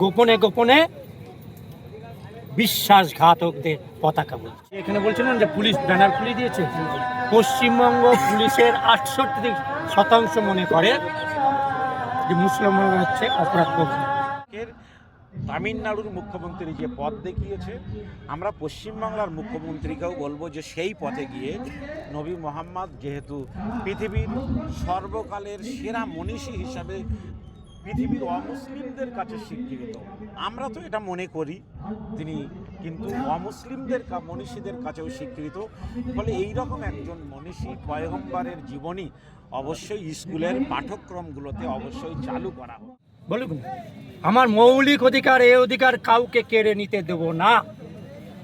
গোপনে গোপনে বিশ্বাসঘাতকদের পতাকা বলছে। এখানে বলছিলেন যে পুলিশ ব্যানার খুলে দিয়েছে। পশ্চিমবঙ্গ পুলিশের 68% মনে করে যে মুসলমান হচ্ছে অপরাধ প্রবণ। তামিলনাড়ুর মুখ্যমন্ত্রী যে পথ দেখিয়েছে, আমরা পশ্চিমবাংলার মুখ্যমন্ত্রীকেও বলবো যে সেই পথে গিয়ে নবী মোহাম্মদ যেহেতু পৃথিবীর সর্বকালের সেরা মনীষী হিসাবে পৃথিবীর অমুসলিমদের কাছে স্বীকৃত, আমরা তো এটা মনে করি তিনি কিন্তু অমুসলিমদের মনীষীদের কাছেও স্বীকৃত। ফলে এইরকম একজন মনীষী পয়গম্বরের জীবনী অবশ্যই স্কুলের পাঠ্যক্রমগুলোতে অবশ্যই চালু করা হোক। বলুন, আমার মৌলিক অধিকার, এই অধিকার কাউকে কেড়ে নিতে দেব না।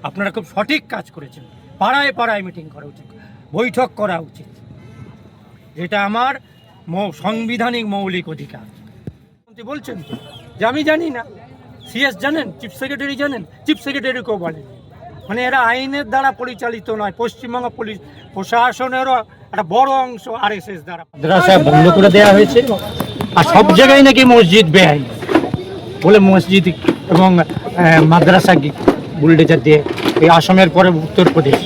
আপনারা খুব সঠিক কাজ করেছেন। পাড়ায় পাড়ায় মিটিং করা উচিত, বৈঠক করা উচিত, যেটা আমার সাংবিধানিক মৌলিক অধিকার। বলছেন তো যে আমি জানি না, সিএস জানেন, চিফ সেক্রেটারি জানেন, চিফ সেক্রেটারিকেও বলেন। মানে এরা আইনের দ্বারা পরিচালিত নয়। পশ্চিমবঙ্গ পুলিশ প্রশাসনেরও একটা বড় অংশ আরএসএস দ্বারা। মাদ্রাসা বন্ধ করে দেওয়া হয়েছে, আর সব জায়গায় নাকি মসজিদ বেআইন বলে মসজিদ এবং মাদ্রাসা বুলডেজার দিয়ে। এই আসামের পরে উত্তরপ্রদেশ,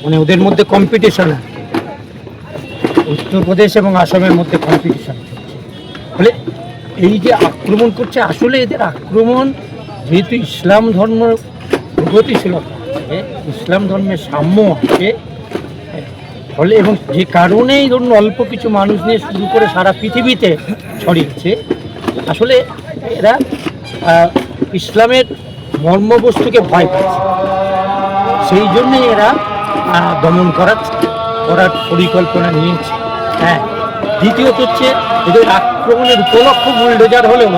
মানে ওদের মধ্যে কম্পিটিশন, উত্তরপ্রদেশ এবং আসামের মধ্যে কম্পিটিশন হচ্ছে। ফলে এই যে আক্রমণ করছে, আসলে এদের আক্রমণ যেহেতু ইসলাম ধর্ম প্রগতিশীলতা আছে, ইসলাম ধর্মের সাম্য আছে, ফলে এবং যে কারণেই ধরুন অল্প কিছু মানুষ নিয়ে শুরু করে সারা পৃথিবীতে ছড়িয়েছে। আসলে এরা ইসলামের মর্মবস্তুকে ভয় পাচ্ছে, সেই জন্যে এরা দমন করার পরিকল্পনা নিয়েছে। হ্যাঁ, দ্বিতীয়ত হচ্ছে এদের আক্রমণের উপলক্ষ বুলডোজার হলেও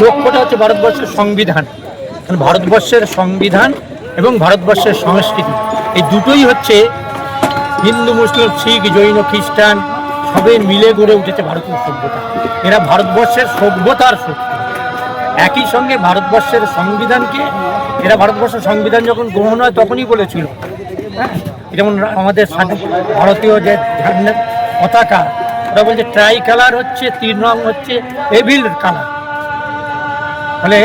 লক্ষ্যটা হচ্ছে ভারতবর্ষের সংবিধান। ভারতবর্ষের সংবিধান এবং ভারতবর্ষের সংস্কৃতি, এই দুটোই হচ্ছে হিন্দু, মুসলিম, শিখ, জৈন, খ্রিস্টান সবে মিলে গড়ে উঠেছে ভারতীয় সভ্যতা। এরা ভারতবর্ষের সভ্যতার শক্তি। একই সঙ্গে ভারতবর্ষের সংবিধানকে এরা ভারতবর্ষের সংবিধান যখন গ্রহণ হয় তখনই বলেছিল, হ্যাঁ, যেমন আমাদের ভারতীয় যে পতাকা, ওরা বলছে ট্রাই কালার হচ্ছে, 3 রং হচ্ছে এভিল কালার। ফলে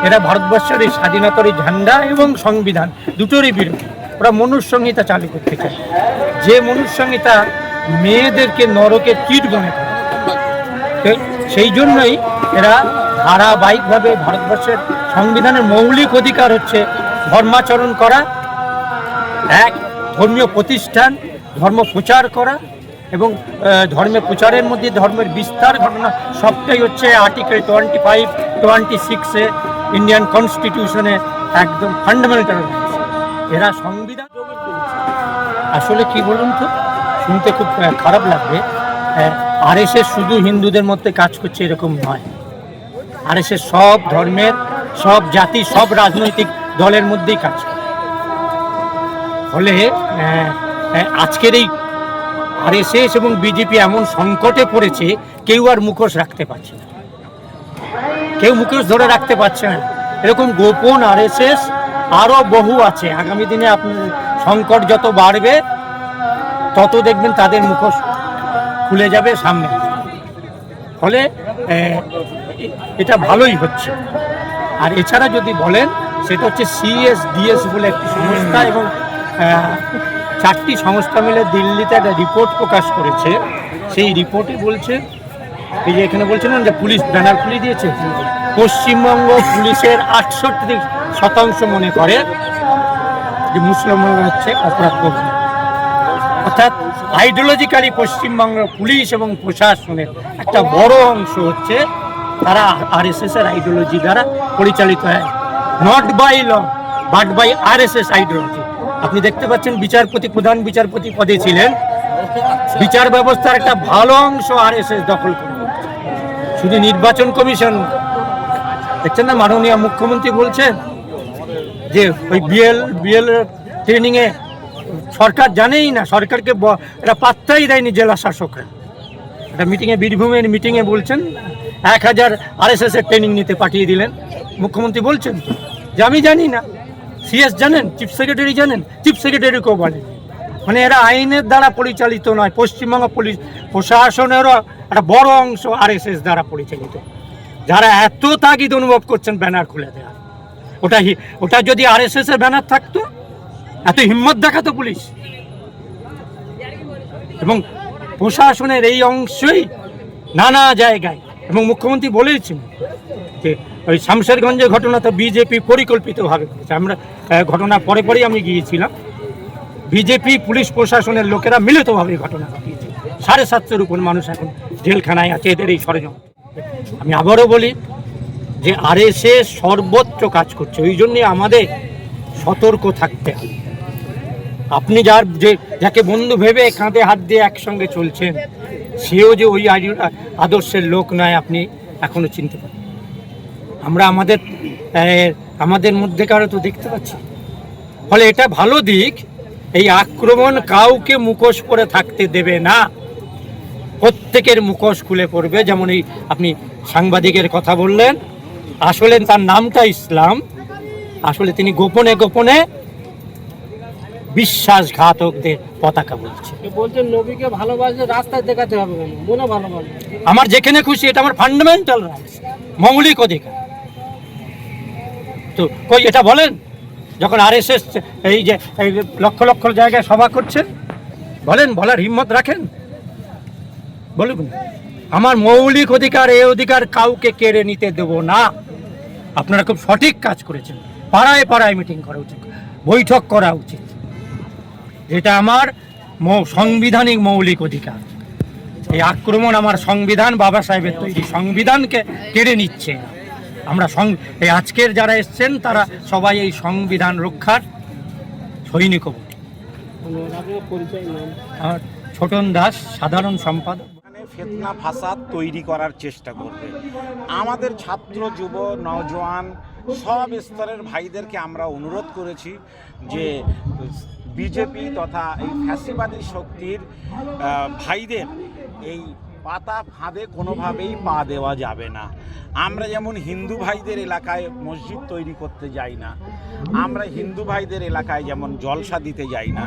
এরা ভারতবর্ষের এই স্বাধীনতার এই ঝান্ডা এবং সংবিধান দুটোরই বিরোধী। ওরা মনুষ্যসংহিতা চালু করতে চায়, যে মনুষ্যসংহিতা মেয়েদেরকে নরকের কীট মনে করে। সেই জন্যই এরা ধারাবাহিকভাবে ভারতবর্ষের সংবিধানের মৌলিক অধিকার হচ্ছে ধর্মাচরণ করা, এক ধর্মীয় প্রতিষ্ঠান, ধর্ম প্রচার করা এবং ধর্মের প্রচারের মধ্যে ধর্মের বিস্তার ঘটনা, সবটাই হচ্ছে আর্টিকেল 25, 26 ইন্ডিয়ান কনস্টিটিউশনে একদম ফান্ডামেন্টাল। এরা সংবিধান আসলে কি বলুন তো, শুনতে খুব খারাপ লাগবে, আরএসএস শুধু হিন্দুদের মধ্যে কাজ করছে এরকম নয়। আরএসএস সব ধর্মের, সব জাতি, সব রাজনৈতিক দলের মধ্যেই কাজ করে। ফলে আজকের এই আরএসএস এবং বিজেপি এমন সংকটে পড়েছে, কেউ আর মুখোশ রাখতে পারছে না, কেউ মুখোশ ধরে রাখতে পারছে না। এরকম গোপন আরএসএস আরও বহু আছে। আগামী দিনে আপনার সংকট যত বাড়বে তত দেখবেন তাদের মুখোশ খুলে যাবে সামনে। ফলে এটা ভালোই হচ্ছে। আর এছাড়া যদি বলেন, সেটা হচ্ছে CSDS বলে একটি সংস্থা এবং 4টি সংস্থা মিলে দিল্লিতে একটা রিপোর্ট প্রকাশ করেছে। সেই রিপোর্টে বলছে, এই যে এখানে বলছিলেন যে পুলিশ ব্যানার খুলে দিয়েছে। পশ্চিমবঙ্গ পুলিশের 68% মনে করে যে মুসলমান হচ্ছে অপরাধ প্রবণ। অর্থাৎ আইডিওলজিক্যালি পশ্চিমবঙ্গ পুলিশ এবং প্রশাসনের একটা বড় অংশ হচ্ছে তারা আরএসএস এর আইডিওলজি দ্বারা পরিচালিত হয়। Not by law but by RSS ideology. আপনি দেখতে পাচ্ছেন বিচারপতি, প্রধান বিচারপতি পদে ছিলেন, বিচার ব্যবস্থার একটা ভালো অংশ আরএসএস দখল করে। শুধু নির্বাচন কমিশন দেখছেন না, মাননীয় মুখ্যমন্ত্রী বলছেন যে ওই বিএল ট্রেনিংয়ে সরকার জানেই না, সরকারকে এটা পাত্তাই দেয়নি জেলা শাসকরা। একটা মিটিংয়ে, বীরভূমের মিটিংয়ে বলছেন 1000 আরএসএস এর ট্রেনিং নিতে পাঠিয়ে দিলেন। মুখ্যমন্ত্রী বলছেন যে আমি জানি না, সিএস জানেন, চিফ সেক্রেটারি জানেন, চিফ সেক্রেটারিকেও বলেন। মানে এরা আইনের দ্বারা পরিচালিত নয়। পশ্চিমবঙ্গ পুলিশ প্রশাসনেরও একটা বড় অংশ আরএসএস দ্বারা পরিচালিত। যারা এত তাগিদ অনুভব করছেন ব্যানার খুলে দেওয়ার, ওটা যদি আরএসএস এর ব্যানার থাকতো, এত হিম্মত দেখাতো পুলিশ। এবং প্রশাসনের এই অংশই নানা জায়গায়, এবং মুখ্যমন্ত্রী বলেছেন যে ওই শামশেরগঞ্জের ঘটনা তো বিজেপি পরিকল্পিতভাবে করেছে। আমরা ঘটনার পরেই আমি গিয়েছিলাম, বিজেপি পুলিশ প্রশাসনের লোকেরা মিলিতভাবে ঘটনা ঘটিয়েছে। 750-এর উপর মানুষ এখন জেলখানায় আছে এদের এই ষড়যন্ত্র। আমি আবারও বলি যে আরএসএস সর্বত্র কাজ করছে, ওই জন্যে আমাদের সতর্ক থাকতে হবে। আপনি যাকে বন্ধু ভেবে কাঁধে হাত দিয়ে একসঙ্গে চলছেন, সেও যে ওই আদর্শের লোক নয় আপনি এখনো চিনতে পারেন। আমরা আমাদের মধ্যেকারও তো দেখতে পাচ্ছি। ফলে এটা ভালো দিক, এই আক্রমণ কাউকে মুখোশ পরে থাকতে দেবে না, প্রত্যেকের মুখোশ খুলে পড়বে। যেমন এই আপনি সাংবাদিকের কথা বললেন, আসলে তার নামটা ইসলাম, আসলে তিনি গোপনে গোপনে বিশ্বাসঘাতকদের পতাকা বলছেন নবীকে ভালোবাসলে রাস্তায় দেখাতে হবে, মনে ভালোবাসবে। আমার যেখানে খুশি, এটা আমার ফান্ডামেন্টাল রাইটস, মৌলিক অধিকার। তো কই এটা বলেন, যখন আরএসএস এই যে লক্ষ লক্ষ জায়গায় সভা করছেন, বলেন, বলার হিম্মত রাখেন, বলুন আমার মৌলিক অধিকার, এই অধিকার কাউকে কেড়ে নিতে দেব না। আপনারা খুব সঠিক কাজ করেছেন, পাড়ায় পাড়ায় মিটিং করা উচিত, বৈঠক করা উচিত, যেটা আমার সাংবিধানিক মৌলিক অধিকার। এই আক্রমণ আমার সংবিধান, বাবা সাহেবের তৈরি সংবিধানকে কেড়ে নিচ্ছে। আমরা এই আজকের যারা এসছেন তারা সবাই এই সংবিধান রক্ষার সৈনিক। আমার ছোটন দাস, সাধারণ সম্পাদক। ফিতনা ফাসাদ তৈরি করার চেষ্টা করবে। আমাদের ছাত্র, যুব, নওজোয়ান সব স্তরের ভাইদেরকে আমরা অনুরোধ করেছি যে বিজেপি তথা এই ফ্যাসিবাদী শক্তির ভাইদের এই পাতা ফাঁদে কোনোভাবেই পা দেওয়া যাবে না। আমরা যেমন হিন্দু ভাইদের এলাকায় মসজিদ তৈরি করতে যাই না, আমরা হিন্দু ভাইদের এলাকায় যেমন জলসা দিতে যাই না,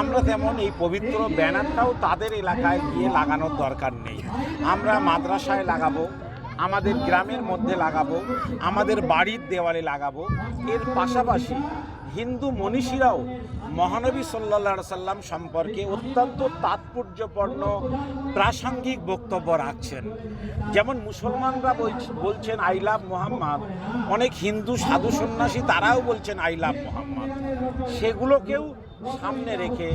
আমরা তেমন এই পবিত্র ব্যানারটাও তাদের এলাকায় গিয়ে লাগানোর দরকার নেই। আমরা মাদ্রাসায় লাগাবো, আমাদের গ্রামের মধ্যে লাগাবো, আমাদের বাড়ির দেওয়ালে লাগাবো। এর পাশাপাশি হিন্দু মনীষীরাও মহানবী সাল্লাল্লাহু সাল্লাম সম্পর্কে অত্যন্ত তাৎপর্যপূর্ণ প্রাসঙ্গিক বক্তব্য রাখছেন। যেমন মুসলমানরা বলছেন আই লাভ মোহাম্মদ, অনেক হিন্দু সাধু সন্ন্যাসী তারাও বলছেন আই লাভ মোহাম্মদ। সেগুলোকেও সামনে রেখে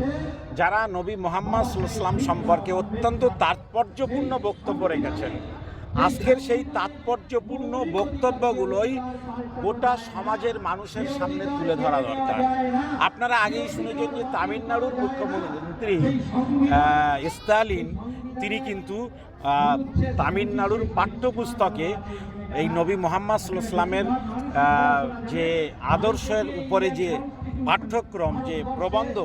যারা নবী মোহাম্মদ সাল্লাল্লাহু আলাইহি ওয়াসাল্লাম সম্পর্কে অত্যন্ত তাৎপর্যপূর্ণ বক্তব্য রেখেছেন, আজকের সেই তাৎপর্যপূর্ণ বক্তব্যগুলোই গোটা সমাজের মানুষের সামনে তুলে ধরা দরকার। আপনারা আগেই শুনেছেন যে তামিলনাড়ুর মুখ্যমন্ত্রী স্টালিন, তিনি কিন্তু তামিলনাড়ুর পাঠ্যপুস্তকে এই নবী মোহাম্মদ সাল্লাল্লাহু আলাইহি ওয়াসাল্লামের যে আদর্শের উপরে যে পাঠ্যক্রম, যে প্রবন্ধ,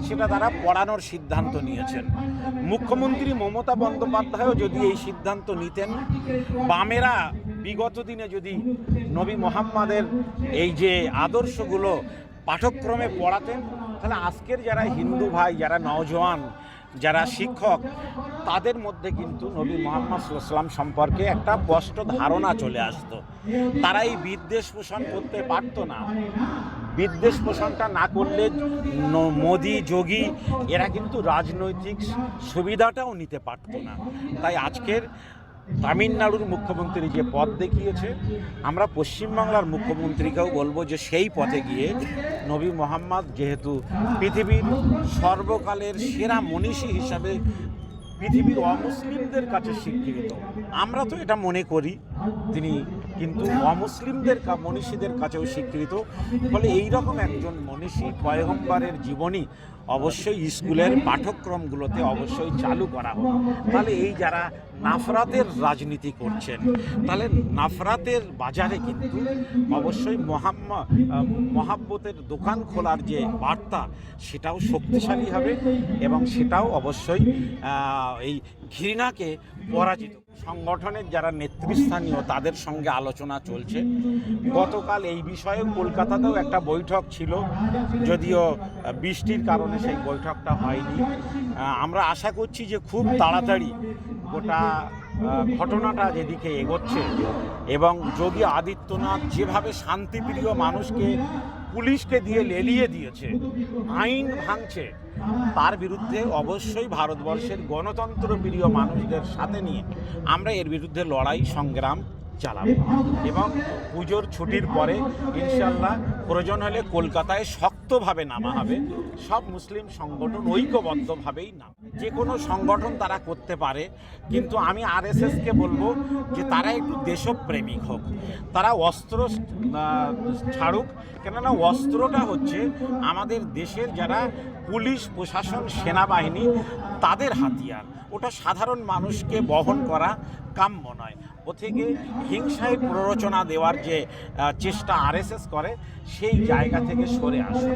সেটা তারা পড়ানোর সিদ্ধান্ত নিয়েছেন। মুখ্যমন্ত্রী মমতা বন্দ্যোপাধ্যায়ও যদি এই সিদ্ধান্ত নিতেন, বামেরা বিগত দিনে যদি নবী মোহাম্মদের এই যে আদর্শগুলো পাঠ্যক্রমে পড়াতেন, তাহলে আজকের যারা হিন্দু ভাই, যারা নওজোয়ান, যারা শিক্ষক, তাদের মধ্যে কিন্তু নবী মোহাম্মদ সাল্লাল্লাহু আলাইহি ওয়াসাল্লাম সম্পর্কে একটা স্পষ্ট ধারণা চলে আসতো। তারা এই বিদ্বেষ পোষণ করতে পারতো না। বিদ্বেষ পোষণটা না করলে মোদি, যোগী এরা কিন্তু রাজনৈতিক সুবিধাটাও নিতে পারতো না। তাই আজকের তামিলনাড়ুর মুখ্যমন্ত্রী যে পথ দেখিয়েছে, আমরা পশ্চিমবাংলার মুখ্যমন্ত্রীকেও বলবো যে সেই পথে গিয়ে নবী মোহাম্মদ যেহেতু পৃথিবীর সর্বকালের সেরা মনীষী হিসাবে পৃথিবীর অমুসলিমদের কাছে স্বীকৃত, আমরা তো এটা মনে করি, তিনি কিন্তু অমুসলিমদের মনীষীদের কাছেও স্বীকৃত। ফলে এইরকম একজন মনীষী পয়গম্বরের জীবনী অবশ্যই স্কুলের পাঠ্যক্রমগুলোতে অবশ্যই চালু করা হোক। তাহলে এই যারা নাফরাতের রাজনীতি করছেন, তাহলে নাফরাতের বাজারে কিন্তু অবশ্যই মহাব্বতের দোকান খোলার যে বার্তা, সেটাও শক্তিশালী হবে এবং সেটাও অবশ্যই এই ঘৃণাকে পরাজিত। সংগঠনের যারা নেতৃস্থানীয় তাদের সঙ্গে আলোচনা চলছে। গতকাল এই বিষয়ে কলকাতাতেও একটা বৈঠক ছিল, যদিও বৃষ্টির কারণে সেই বৈঠকটা হয়নি। আমরা আশা করছি যে খুব তাড়াতাড়ি গোটা ঘটনাটা যেদিকে এগোচ্ছে এবং যোগী আদিত্যনাথ যেভাবে শান্তিপ্রিয় মানুষকে পুলিশকে দিয়ে লেলিয়ে দিয়েছে, আইন ভাঙছে, তার বিরুদ্ধে অবশ্যই ভারতবর্ষের গণতন্ত্রপ্রিয় মানুষদের সাথে নিয়ে আমরা এর বিরুদ্ধে লড়াই সংগ্রাম চালাবো। এবং পুজোর ছুটির পরে ইনশাল্লাহ প্রয়োজন হলে কলকাতায় শক্তভাবে নামা হবে। সব মুসলিম সংগঠন ঐক্যবদ্ধভাবেই নাম, যে কোনো সংগঠন তারা করতে পারে, কিন্তু আমি আরএসএসকে বলবো যে তারা একটু দেশপ্রেমিক হোক, তারা অস্ত্র ছাড়ুক। কেননা অস্ত্রটা হচ্ছে আমাদের দেশের যারা পুলিশ প্রশাসন সেনাবাহিনী তাদের হাতিয়ার, ওটা সাধারণ মানুষকে বহন করা কাম্য নয়। ও থেকে হিংসায় প্ররোচনা দেওয়ার যে চেষ্টা আরএসএস করে, সেই জায়গা থেকে সরে আসে।